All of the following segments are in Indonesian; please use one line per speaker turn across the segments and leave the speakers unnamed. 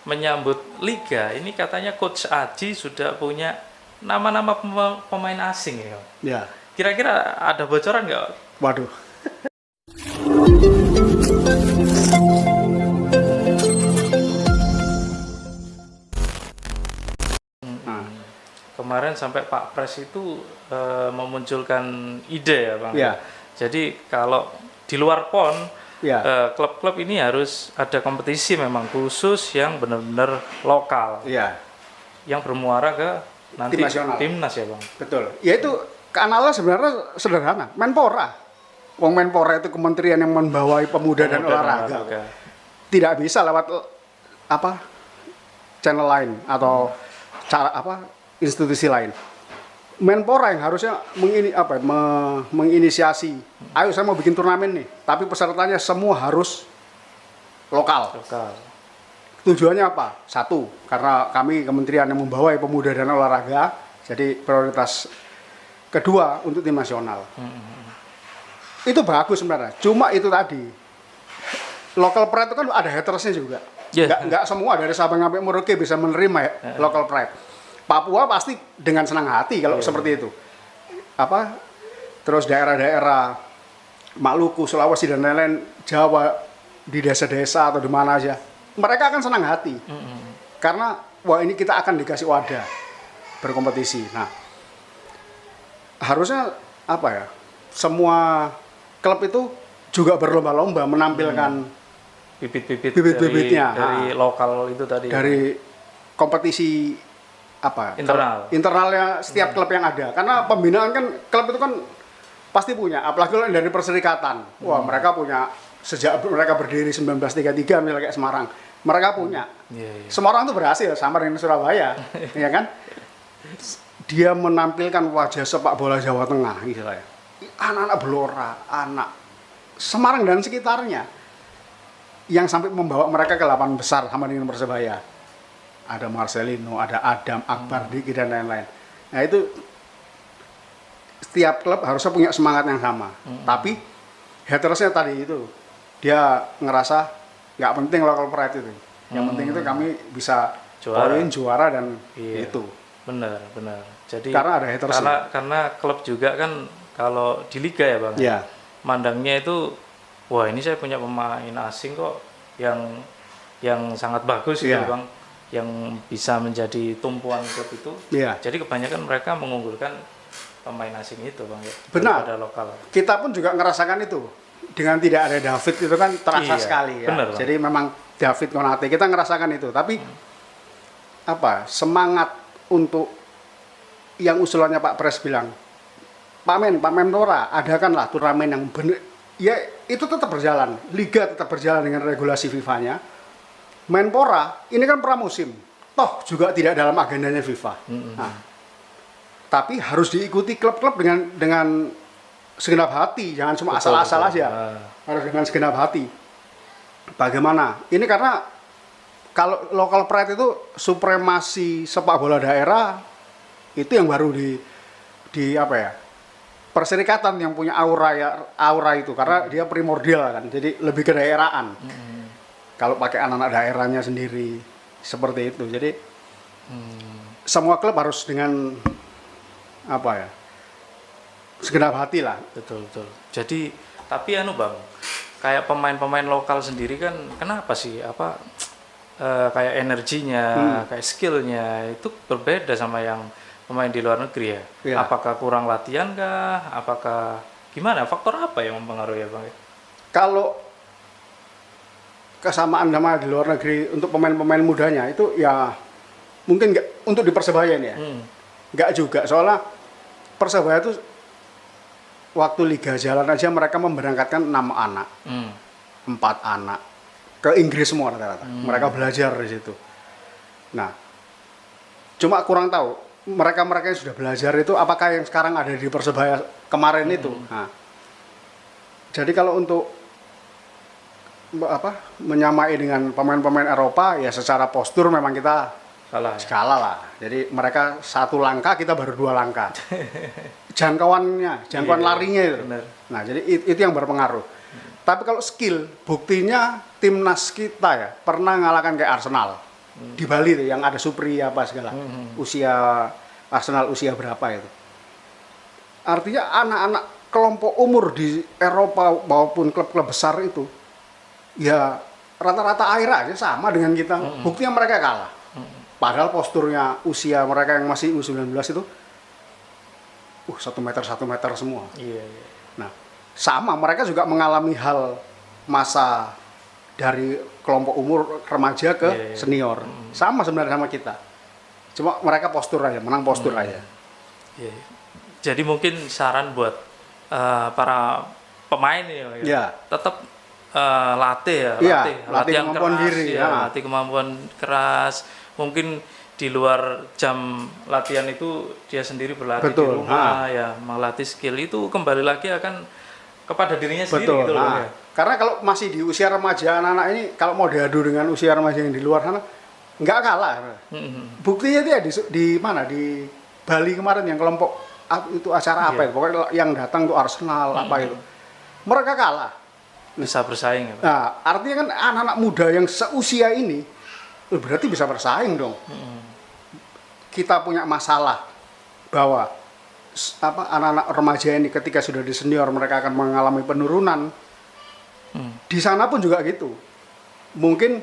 menyambut liga ini katanya Coach Aji sudah punya nama-nama pemain asing ya.
Ya.
Kira-kira ada bocoran nggak?
Waduh.
Kemarin sampai Pak Pres itu memunculkan ide ya Bang.
Ya.
Jadi kalau di luar PON,
Ya.
klub-klub ini harus ada kompetisi memang khusus yang benar-benar lokal,
Ya.
yang bermuara ke nanti
Tim nasional.
timnas ya Bang.
Betul. Ya itu kanalnya sebenarnya sederhana. Menpora. Wong Menpora itu kementerian yang membawai pemuda dan olahraga. Tidak bisa lewat apa channel lain atau cara apa institusi lain. Menpora yang harusnya menginisiasi. Ayo saya mau bikin turnamen nih, tapi pesertanya semua harus lokal. Tujuannya apa? Satu, karena kami kementerian yang membawai pemuda dan olahraga, jadi prioritas kedua untuk tim nasional. Itu bagus sebenarnya. Cuma itu tadi, local pride itu kan ada hatersnya juga. Nggak semua dari Sabang sampai Merauke bisa menerima local pride. Papua pasti dengan senang hati kalau seperti itu. Terus daerah-daerah Maluku, Sulawesi dan lain-lain, Jawa, di desa-desa atau di mana aja, mereka akan senang hati. Karena wah ini kita akan dikasih wadah berkompetisi. Nah, harusnya semua klub itu juga berlomba-lomba menampilkan bibit-bibitnya
dari lokal itu tadi.
Dari kompetisi internalnya setiap klub yang ada. Karena pembinaan kan klub itu kan pasti punya, apalagi kalau dari perserikatan. Wah, mereka punya sejak mereka berdiri 1933 misalnya kayak Semarang. Mereka punya. Semarang itu berhasil sama dengan Surabaya, ya kan? Dia menampilkan wajah sepak bola Jawa Tengah misalnya. Anak-anak Blora, anak Semarang dan sekitarnya yang sampai membawa mereka ke 8 besar sama dengan Persebaya. Ada Marcelino, ada Adam, Akbar, Diki dan lain-lain. Nah itu setiap klub harusnya punya semangat yang sama. Tapi hatersnya tadi itu dia ngerasa nggak penting local pride itu. Yang penting itu kami bisa juara dan itu.
Benar. Jadi
karena ada hatersnya.
Karena klub juga kan kalau di liga ya Bang.
Ya.
Mandangnya itu wah ini saya punya pemain asing kok yang sangat bagus gitu Bang. Yang bisa menjadi tumpuan klub itu. Jadi kebanyakan mereka mengunggulkan pemain asing itu Bang ya.
Benar.
Daripada lokal.
Kita pun juga ngerasakan itu. Dengan tidak ada David itu kan terasa sekali ya.
Benar,
jadi memang David Konate kita ngerasakan itu. Tapi semangat untuk yang usulannya Pak Pres bilang, Pak Menpora adakanlah turnamen yang benar. Ya itu tetap berjalan. Liga tetap berjalan dengan regulasi FIFA-nya. Menpora ini kan pramusim, toh juga tidak dalam agendanya FIFA. Nah, tapi harus diikuti klub-klub dengan segenap hati, jangan cuma asal-asal aja. Harus dengan segenap hati. Bagaimana? Ini karena kalau local pride itu supremasi sepak bola daerah itu yang baru di perserikatan yang punya aura itu karena dia primordial kan, jadi lebih ke daerahan. Kalau pakai anak-anak daerahnya sendiri seperti itu, jadi semua klub harus dengan segenap hati lah.
Betul. Jadi tapi Bang, kayak pemain-pemain lokal sendiri kan kenapa sih kayak energinya, kayak skillnya itu berbeda sama yang pemain di luar negeri ya? Apakah kurang latihan kah? Apakah gimana? Faktor apa yang mempengaruhi ya Bang?
Kalau kesamaan sama di luar negeri untuk pemain-pemain mudanya itu ya mungkin nggak untuk di Persebaya ya, nggak juga soalnya Persebaya itu waktu Liga Jalan aja mereka memberangkatkan 6 anak, 4 anak ke Inggris semua rata-rata. Mereka belajar di situ. Nah, cuma kurang tahu mereka yang sudah belajar itu apakah yang sekarang ada di Persebaya kemarin itu. Nah, jadi kalau untuk menyamai dengan pemain-pemain Eropa ya secara postur memang kita kalah lah. Jadi mereka 1 langkah, kita baru 2 langkah. Jangkauan larinya itu.
Bener.
Nah, jadi itu yang berpengaruh. Tapi kalau skill, buktinya timnas kita ya pernah ngalahkan kayak Arsenal. di Bali tuh yang ada Supri apa segala. Usia Arsenal usia berapa itu. Artinya anak-anak kelompok umur di Eropa maupun klub-klub besar itu ya rata-rata air aja sama dengan kita. Buktinya mereka kalah. Padahal posturnya usia mereka yang masih U19 itu 1 meter semua.
Iya, iya.
Nah, sama mereka juga mengalami hal masa dari kelompok umur remaja ke senior. Sama sebenarnya sama kita. Cuma mereka postur aja, menang postur aja.
Iya, iya. Jadi mungkin saran buat para pemain ini
Ya.
tetap latih
Iya,
latih
latih
yang
kemampuan
keras,
diri, ya.
latih kemampuan keras. Mungkin di luar jam latihan itu dia sendiri berlatih di
Betul,
rumah ya, melatih skill itu kembali lagi akan kepada dirinya sendiri
Betul.
gitu loh.
Nah,
Ya.
karena kalau masih di usia remaja anak-anak ini kalau mau diadu dengan usia remaja yang di luar sana nggak kalah. Buktinya dia di mana di Bali kemarin yang kelompok itu acara apa itu pokoknya yang datang tuh Arsenal apa itu mereka kalah.
Bisa bersaing ya, Pak.
Nah, artinya kan anak-anak muda yang seusia ini berarti bisa bersaing dong. Kita punya masalah bahwa anak-anak remaja ini ketika sudah di senior mereka akan mengalami penurunan. Di sana pun juga gitu. Mungkin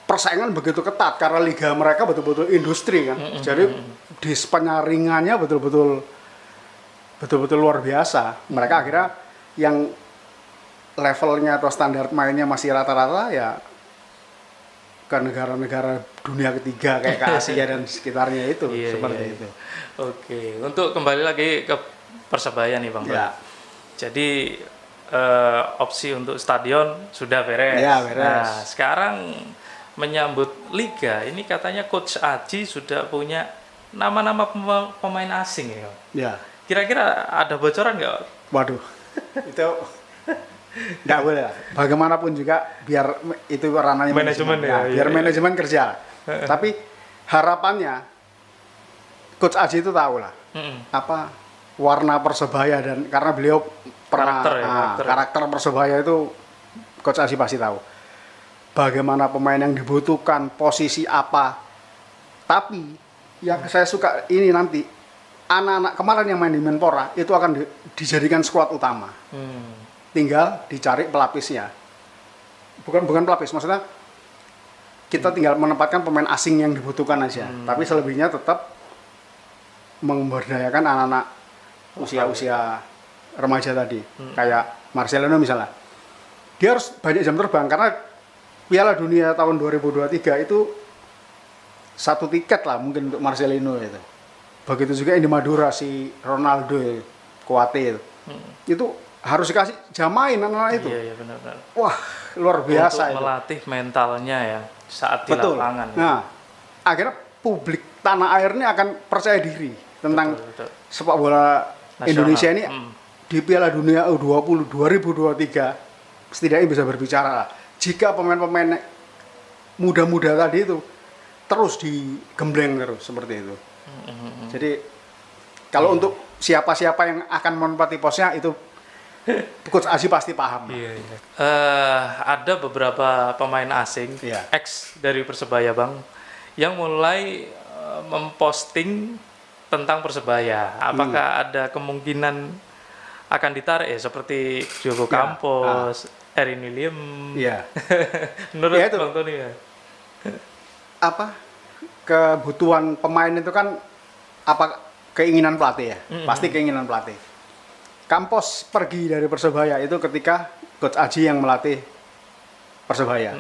persaingan begitu ketat karena liga mereka betul-betul industri kan. Jadi di penyaringannya betul-betul luar biasa. Mereka akhirnya yang levelnya atau standar mainnya masih rata-rata ya ke negara-negara dunia ketiga kayak ke Asia dan sekitarnya itu seperti itu.
Oke, untuk kembali lagi ke Persebaya nih Bang.
Ya.
Jadi opsi untuk stadion sudah beres.
Ya, beres.
Nah, sekarang menyambut liga, ini katanya Coach Aji sudah punya nama-nama pemain asing ya.
Ya.
Kira-kira ada bocoran nggak?
Waduh, itu nggak boleh lah. Bagaimanapun juga biar itu ranahnya
Manajemen ya,
biar
iya.
manajemen kerja. Tapi harapannya Coach Aji itu tahu lah apa warna Persebaya dan karena beliau pernah karakter Persebaya itu Coach Aji pasti tahu. Bagaimana pemain yang dibutuhkan, posisi apa. Tapi yang saya suka ini nanti anak-anak kemarin yang main di Menpora itu akan dijadikan skuad utama. Tinggal dicari pelapisnya. Bukan pelapis, maksudnya kita tinggal menempatkan pemain asing yang dibutuhkan aja. Tapi selebihnya tetap memberdayakan anak-anak usia-usia remaja tadi. Kayak Marcelino misalnya. Dia harus banyak jam terbang karena Piala Dunia tahun 2023 itu 1 tiket lah mungkin untuk Marcelino itu. Begitu juga yang di Madura si Ronaldo Kuate itu. Itu harus dikasih jam main anak-anak itu.
Iya, benar-benar.
Wah, luar biasa
untuk
itu.
melatih mentalnya ya saat di
Betul.
lapangan. Ya.
Nah, akhirnya publik tanah air ini akan percaya diri tentang
Betul.
sepak bola
Nasional.
Indonesia ini di Piala Dunia U20 2023 setidaknya bisa berbicara lah. Jika pemain-pemain muda-muda tadi itu terus digembleng terus seperti itu. Jadi kalau untuk siapa-siapa yang akan menempati posnya itu Coach Aji pasti paham.
Iya, iya. Ada beberapa pemain asing
Iya.
ex dari Persebaya Bang yang mulai memposting tentang Persebaya. Apakah ada kemungkinan akan ditarik ya seperti Diogo
Ya.
Campos, Erin William?
Iya.
Menurut
Ya, itu.
Bang Tony ya.
Apa kebutuhan pemain itu kan apa keinginan pelatih ya. Pasti keinginan pelatih. Campos pergi dari Persebaya itu ketika Coach Aji yang melatih Persebaya.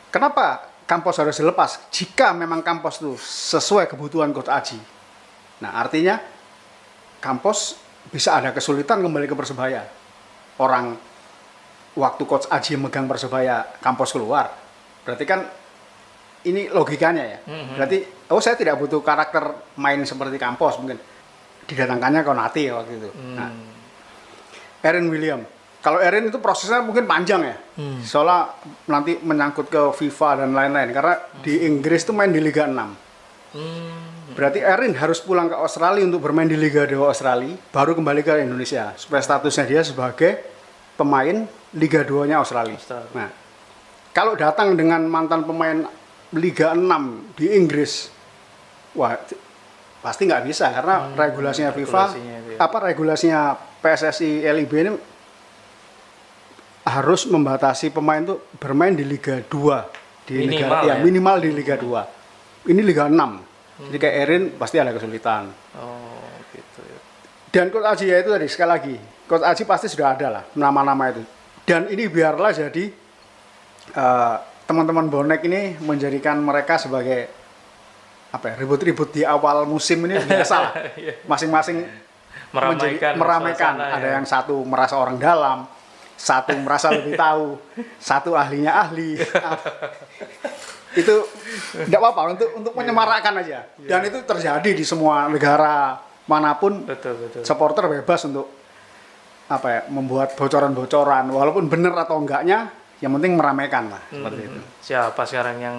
Kenapa Campos harus dilepas? Jika memang Campos itu sesuai kebutuhan Coach Aji. Nah, artinya Campos bisa ada kesulitan kembali ke Persebaya. Orang waktu Coach Aji megang Persebaya, Campos keluar. Berarti kan ini logikanya ya. Berarti saya tidak butuh karakter main seperti Campos mungkin. Didatangkannya Konate waktu itu. Nah, Erin William. Kalau Erin itu prosesnya mungkin panjang ya. Soalnya nanti menyangkut ke FIFA dan lain-lain. Karena di Inggris itu main di Liga 6. Berarti Erin harus pulang ke Australia untuk bermain di Liga 2 Australia. Baru kembali ke Indonesia. Supaya statusnya dia sebagai pemain Liga 2-nya Australia. Nah, kalau datang dengan mantan pemain Liga 6 di Inggris, wah pasti nggak bisa karena regulasinya FIFA,
regulasinya itu ya.
regulasinya PSSI LIB ini harus membatasi pemain tuh bermain di Liga 2 di
Minimal
Liga,
ya?
minimal di Liga 2. Ini Liga 6. Jadi kayak Erin pasti ada kesulitan.
Oh, gitu ya.
Dan Coach Aji ya itu tadi sekali lagi, Coach Aji pasti sudah ada lah nama-nama itu. Dan ini biarlah jadi teman-teman bonek ini menjadikan mereka sebagai apa ya, ribut-ribut di awal musim ini biasa lah. Masing-masing meramaikan.
suasana,
Ada
ya.
yang satu merasa orang dalam, satu merasa lebih tahu, satu ahlinya ahli. Itu tidak apa-apa untuk menyemarakkan aja. Dan itu terjadi di semua negara manapun.
Betul.
Supporter bebas untuk apa ya, membuat bocoran-bocoran walaupun benar atau enggaknya, yang penting meramaikan lah seperti itu.
Siapa sekarang yang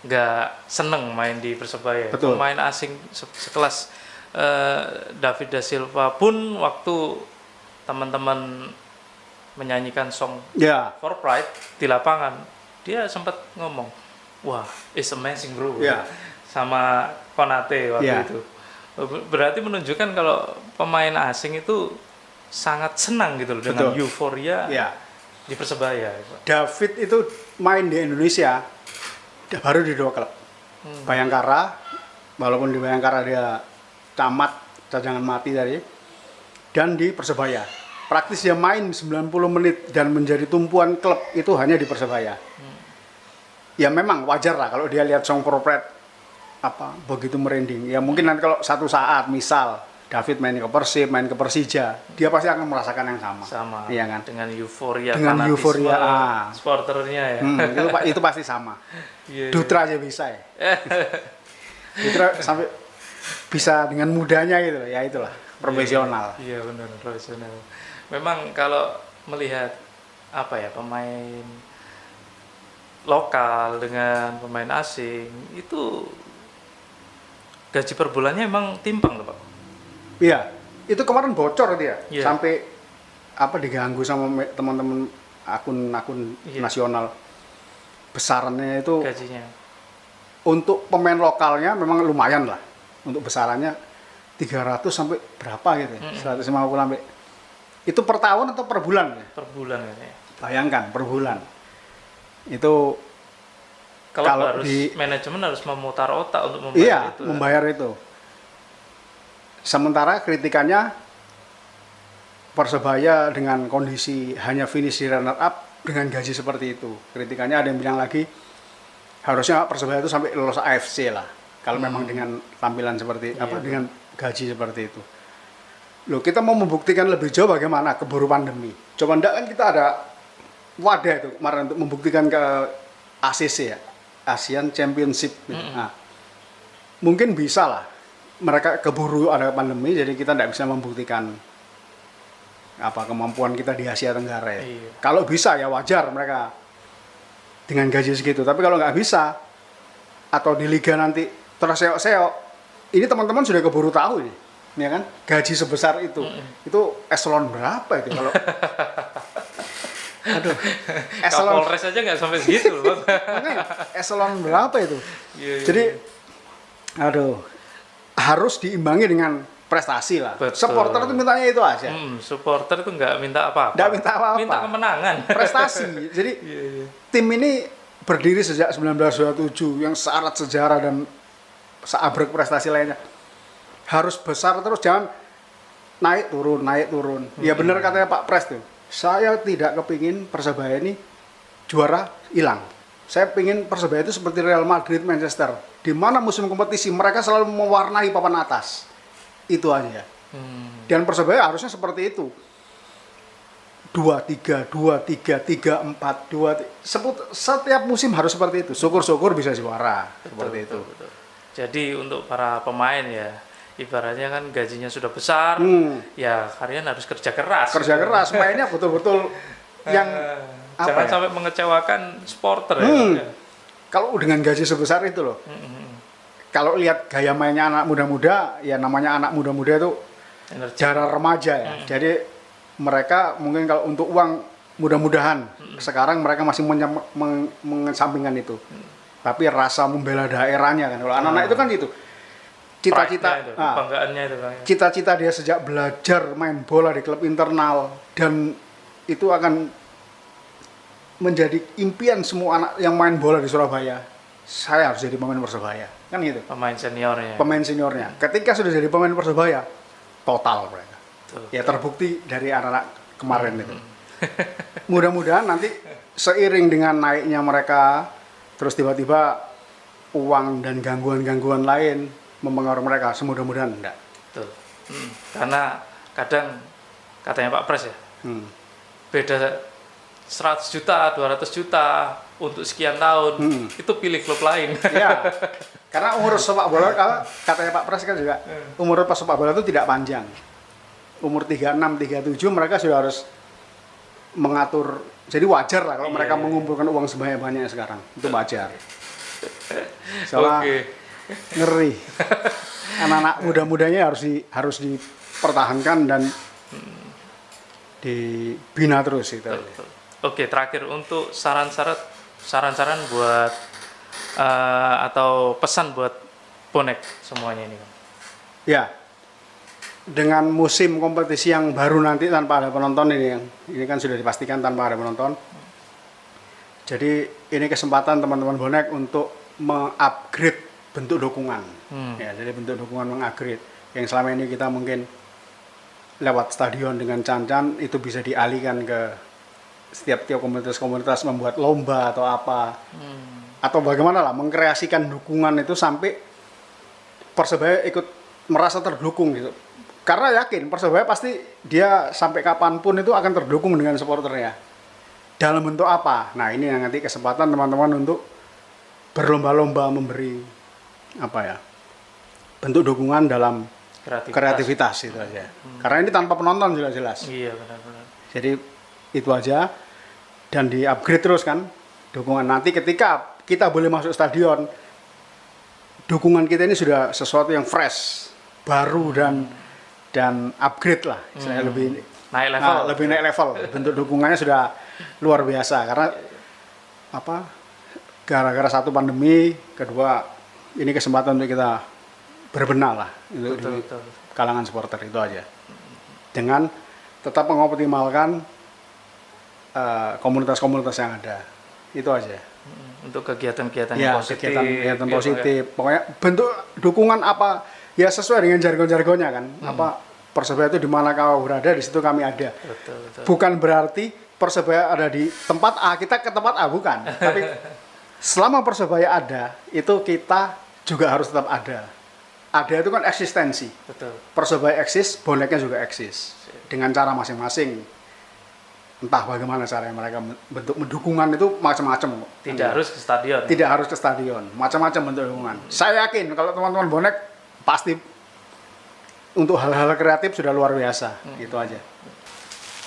nggak seneng main di Persebaya?
Betul.
Pemain asing sekelas David da Silva pun waktu teman-teman menyanyikan song
Ya,
For Pride di lapangan, dia sempat ngomong, wah, it's amazing bro,
Ya.
sama Konate waktu
Ya.
itu. Berarti menunjukkan kalau pemain asing itu sangat senang gitu loh dengan
Betul.
euforia
ya.
di Persebaya.
David itu main di Indonesia baru di 2 klub. Bayangkara, walaupun di Bayangkara dia tamat cadangan mati tadi, dan di Persebaya. Praktis dia main 90 menit dan menjadi tumpuan klub itu hanya di Persebaya. Ya memang wajar lah kalau dia lihat Song For Pride apa begitu merinding. Ya mungkin nanti kalau satu saat misal David main ke Persib, main ke Persija, dia pasti akan merasakan yang sama.
Sama
Iya kan?
dengan euforia,
Dengan
fanatisme
euforia,
supporternya ya.
Itu pasti sama.
Iya, iya.
Dutra aja bisa ya. Dutra sampai bisa dengan mudahnya gitu, ya itulah profesional.
Iya benar, profesional. Memang kalau melihat apa ya, pemain lokal dengan pemain asing itu gaji per bulannya emang timpang tuh Pak.
Iya, itu kemarin bocor dia,
Iya.
sampai apa diganggu sama teman-teman akun-akun
Iya.
nasional. Besarannya itu
Gajinya.
untuk pemain lokalnya memang lumayan lah. Untuk besarannya 300 sampai berapa gitu ya, 150 sampai. Itu per tahun atau per bulan ya?
Per bulan katanya.
Bayangkan per bulan. Itu
Kalau
Kalau
harus
di-
manajemen harus memutar otak untuk membayar
iya,
itu.
membayar itu. Sementara kritikannya Persebaya dengan kondisi hanya finish di runner up dengan gaji seperti itu. Kritikannya ada yang bilang lagi harusnya Persebaya itu sampai lolos AFC lah. Kalau memang dengan tampilan seperti
Iya,
dengan gaji seperti itu. Loh, kita mau membuktikan lebih jauh bagaimana keburu pandemi. Coba ndak kan kita ada wadah itu kemarin untuk membuktikan ke ACC ya, Asian Championship. Nah, mungkin bisa lah. Mereka keburu ada pandemi, jadi kita tidak bisa membuktikan apa kemampuan kita di Asia Tenggara ya.
Iya.
Kalau bisa ya wajar mereka dengan gaji segitu. Tapi kalau nggak bisa atau di liga nanti terseok-seok, ini teman-teman sudah keburu tahu ini, ya kan? Gaji sebesar itu eselon berapa itu kalau? Aduh, eselon
Kapolres aja nggak sampai segitu loh Bang.
makanya, eselon berapa itu?
Iya, iya.
Jadi, aduh, harus diimbangi dengan prestasi lah.
Betul.
Supporter itu mintanya itu aja,
Supporter itu nggak minta apa-apa.
nggak minta apa-apa.
Minta kemenangan.
Prestasi. Jadi
Iya, iya.
tim ini berdiri sejak 1927 yang syarat sejarah dan seabrek prestasi lainnya. Harus besar terus, jangan naik turun. Ya benar katanya Pak Pres tuh. Saya tidak kepingin Persebaya ini juara hilang. Saya pingin Persebaya itu seperti Real Madrid, Manchester, di mana musim kompetisi mereka selalu mewarnai papan atas. Itu aja. Dan Persebaya harusnya seperti itu. 2-3, 2-3, 3-4, 2. Setiap musim harus seperti itu. Syukur-syukur bisa juara seperti itu.
Betul. Jadi untuk para pemain ya, ibaratnya kan gajinya sudah besar, ya kalian harus kerja keras.
Kerja keras, mainnya betul-betul yang
Jangan
ya?
sampai mengecewakan supporter ya. Ya.
Kalau dengan gaji sebesar itu loh. Kalau lihat gaya mainnya anak muda-muda, ya namanya anak muda-muda itu
Energi.
darah remaja ya. Jadi mereka mungkin kalau untuk uang mudah-mudahan sekarang mereka masih mengesampingkan itu. tapi rasa membela daerahnya kan. Kalau anak-anak itu kan gitu. Cita-cita,
Pride-nya itu, kebanggaannya itu Bang.
cita-cita dia sejak belajar main bola di klub internal, dan itu akan menjadi impian semua anak yang main bola di Surabaya. Saya harus jadi pemain Persebaya, kan gitu.
Pemain seniornya.
Pemain seniornya. Ketika sudah jadi pemain Persebaya, total mereka.
Tuh.
Ya terbukti dari anak-anak kemarin itu. Mudah-mudahan nanti seiring dengan naiknya mereka, terus tiba-tiba uang dan gangguan-gangguan lain mempengaruhi mereka. Semudah-mudahan enggak.
Betul. Karena kadang katanya Pak Pres ya, beda 100 juta, 200 juta untuk sekian tahun, itu pilih klub lain.
Ya, karena umur sepak bola, kalau katanya Pak Pres kan juga, umur sepak bola itu tidak panjang. Umur 36, 37 mereka sudah harus mengatur. Jadi wajar lah kalau mereka mengumpulkan uang sebanyak-banyaknya sekarang. Itu wajar. Soalnya ngeri. Anak-anak muda-mudanya harus dipertahankan dan dibina terus itu.
Oke, terakhir untuk saran-saran buat atau pesan buat bonek semuanya ini, Bang.
Ya, dengan musim kompetisi yang baru nanti tanpa ada penonton ini kan sudah dipastikan tanpa ada penonton. Jadi ini kesempatan teman-teman bonek untuk mengupgrade bentuk dukungan. Ya, jadi bentuk dukungan mengupgrade. Yang selama ini kita mungkin lewat stadion dengan can-can itu bisa dialihkan ke setiap komunitas-komunitas membuat lomba atau apa. Atau bagaimana lah mengkreasikan dukungan itu sampai Persebaya ikut merasa terdukung gitu. Karena yakin Persebaya pasti dia sampai kapanpun itu akan terdukung dengan supporternya. Dalam bentuk apa? Nah, ini yang nanti kesempatan teman-teman untuk berlomba-lomba memberi apa ya? Bentuk dukungan dalam kreativitas itu aja. Karena ini tanpa penonton jelas-jelas.
Iya, benar-benar.
Jadi itu aja, dan di-upgrade terus kan dukungan. Nanti ketika kita boleh masuk stadion, dukungan kita ini sudah sesuatu yang fresh, baru dan upgrade lah. Saya lebih naik level. Bentuk dukungannya sudah luar biasa karena apa? Gara-gara satu pandemi, kedua ini kesempatan untuk kita berbenah lah untuk kalangan supporter itu aja. Dengan tetap mengoptimalkan komunitas-komunitas yang ada. Itu aja.
Untuk kegiatan-kegiatan
Ya,
yang positif.
kegiatan positif. Pokoknya bentuk dukungan apa ya sesuai dengan jargon-jargonnya kan. Apa Persebaya itu di mana kau berada, di situ kami ada.
Betul.
Bukan berarti Persebaya ada di tempat A, kita ke tempat A, bukan. Tapi selama Persebaya ada, itu kita juga harus tetap ada. Ada itu kan eksistensi.
Betul.
Persebaya eksis, boneknya juga eksis. Dengan cara masing-masing. Entah bagaimana caranya mereka bentuk dukungan itu macam-macam.
Tidak harus ke stadion.
Tidak harus ke stadion, macam-macam bentuk dukungan. Saya yakin kalau teman-teman bonek pasti untuk hal-hal kreatif sudah luar biasa. Gitu aja.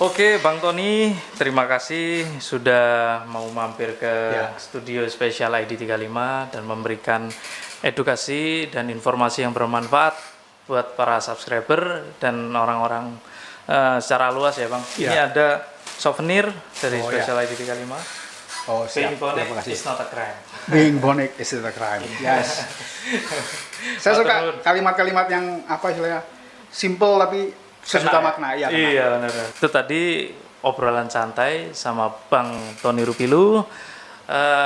Oke, Bang Tony, terima kasih sudah mau mampir ke studio spesial ID 35 dan memberikan edukasi dan informasi yang bermanfaat buat para subscriber dan orang-orang secara luas ya, Bang. Ini ada souvenir dari Special ID 35.
Oh, siap.
Being bonek
Terima kasih.
is not a crime.
Being bonek is not a crime. Yes. Saya suka kalimat-kalimat yang apa istilahnya? Simple tapi sejuta makna. Iya,
benar. Itu tadi obrolan santai sama Bang Tony Rupilu.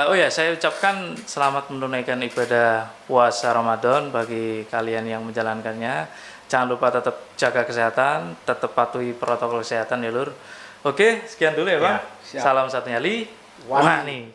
Oh ya, saya ucapkan selamat menunaikan ibadah puasa Ramadan bagi kalian yang menjalankannya. Jangan lupa tetap jaga kesehatan, tetap patuhi protokol kesehatan ya, Lur. Oke, sekian dulu ya, Bang.
Ya,
salam satu nyali. Wah nih.